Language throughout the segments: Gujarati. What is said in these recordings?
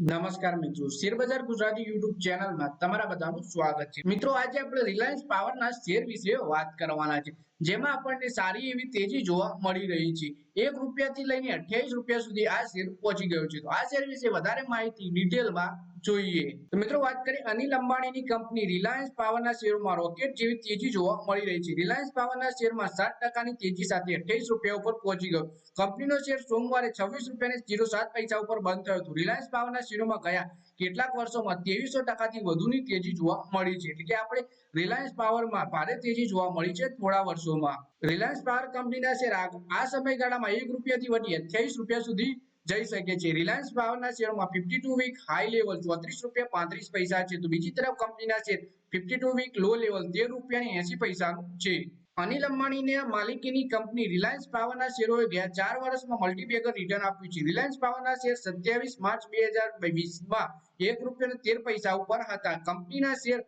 નમસ્કાર મિત્રો, શેરબજાર ગુજરાતી યુટ્યુબ ચેનલમાં તમારા બધાનું સ્વાગત છે। મિત્રો, આજે આપણે રિલાયન્સ પાવરના શેર વિશે વાત કરવાના છે, જેમાં આપણને સારી એવી તેજી જોવા મળી રહી છે। ₹1 થી લઈને ₹28 સુધી આ શેર પહોંચી ગયો છે। તો આ શેર વિશે વધારે માહિતી ડિટેલમાં જોઈએ તો મિત્રો, વાત કરીએ અનિલ અંબાણીની કંપની રિલાયન્સ પાવરના શેરોમાં રોકેટ જેવી તેજી જોવા મળી રહી છે। રિલાયન્સ પાવરના શેરમાં 7% તેજી સાથે ₹28 ઉપર પહોંચી ગયો। કંપનીનો શેર સોમવારે ₹26.07 ઉપર બંધ થયો હતો। રિલાયન્સ પાવરના શેરોમાં ગયા કેટલાક વર્ષોમાં 2300% થી વધુની તેજી જોવા મળી છે। એટલે કે આપણે રિલાયન્સ પાવરમાં ભારે તેજી જોવા મળી છે થોડા વર્ષોમાં। રિલાયન્સ પાવર કંપનીના શેર આ સમયગાળામાં ₹1 થી વધી ₹28 સુધી જઈ શકે છે। રિલાયન્સ પાવરના શેરોમાં 52 વીક હાઈ લેવલ ₹34.35 છે, તો બીજી તરફ કંપનીના શેર 52 વીક લો લેવલ ₹13.80 છે। અનિલ અંબાણીની માલિકીની કંપની રિલાયન્સ પાવરના શેરોએ ગયા 4 વર્ષમાં મલ્ટીબેગર રિટર્ન આપ્યું છે। રિલાયન્સ પાવરના શેર 27 માર્ચ 2020માં ₹1.13 ઉપર હતા। કંપનીના શેર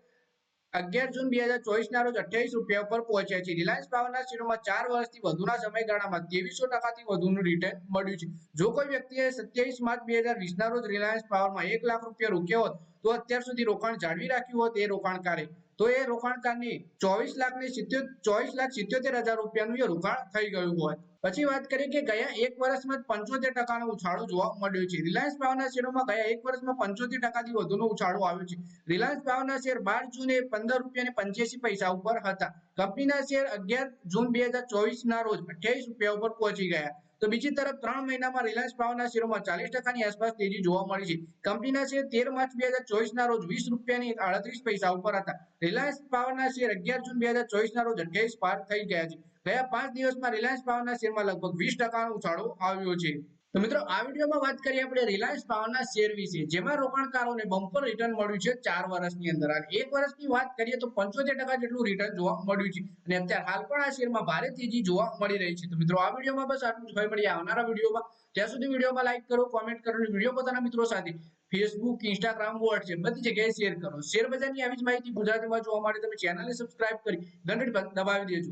11 જૂન 2024 ના રોજ ₹28 ઉપર પહોંચ્યા છે। રિલાયન્સ પાવરના શેરોમાં 4 વર્ષથી વધુના સમયગાળામાં 2300% થી વધુનું રિટર્ન મળ્યું છે। જો કોઈ વ્યક્તિએ 27 માર્ચ 2020 ના રોજ રિલાયન્સ પાવરમાં ₹1 લાખ રોક્યો હોત તો અત્યાર સુધી રોકાણ જાળવી રાખ્યું હોત એ રોકાણકારે, તો એ રોકાણકારને ₹24,77,000 નું રોકાણ થઈ ગયું હોત। પછી વાત કરીએ કે ગયા એક વર્ષમાં 75% નો ઉછાળો જોવા મળ્યો છે। રિલાયન્સ પાવરના શેરોમાં ગયા એક વર્ષમાં 75% થી વધુનો ઉછાળો આવ્યો છે। રિલાયન્સ પાવરના શેર 12 જૂને ₹15.85 ઉપર હતા। કંપનીના શેર 11 જૂન 2024 ના રોજ ₹28 ઉપર પહોંચી ગયા। તો બીજી તરફ 3 મહિનામાં રિલાયન્સ પાવરના શેરોમાં 40% ની આસપાસ તેજી જોવા મળી છે। કંપનીના શેર 13 માર્ચ 2024 ના રોજ ₹20.38 ઉપર હતા। રિલાયન્સ પાવરના શેર 11 જૂન 2024 ના રોજ 28 પાર થઈ ગયા છે। ગયા 5 દિવસમાં રિલાયન્સ પાવરના શેરમાં લગભગ 20% નો ઉછાળો આવ્યો છે। તો મિત્રો, આ વિડીયોમાં વાત કરીએ આપણે રિલાયન્સ પાવરના શેર વિશે, જેમાં રોકાણકારોને બમ્પર રિટર્ન મળ્યું છે 4 વર્ષની અંદર। એક વર્ષની વાત કરીએ તો 75% જેટલું રિટર્ન જોવા મળ્યું છે અને અત્યારે હાલ પણ આ શેરમાં ભારે તેજી જોવા મળી રહી છે। તો મિત્રો, આ વિડીયોમાં બસ આટલું જ। મળીએ આવનારા વિડીયોમાં। ત્યાં સુધી વિડીયોમાં લાઈક કરો, કોમેન્ટ કરો અને વિડીયો પોતાના મિત્રો સાથે ફેસબુક, ઇન્સ્ટાગ્રામ, વોટ્સએપ બધી જગ્યાએ શેર કરો। શેર બજારની આવી જ માહિતી ગુજરાતીમાં જોવા માટે તમે ચેનલને સબસ્ક્રાઇબ કરી ઘંટડી દબાવી દેજો।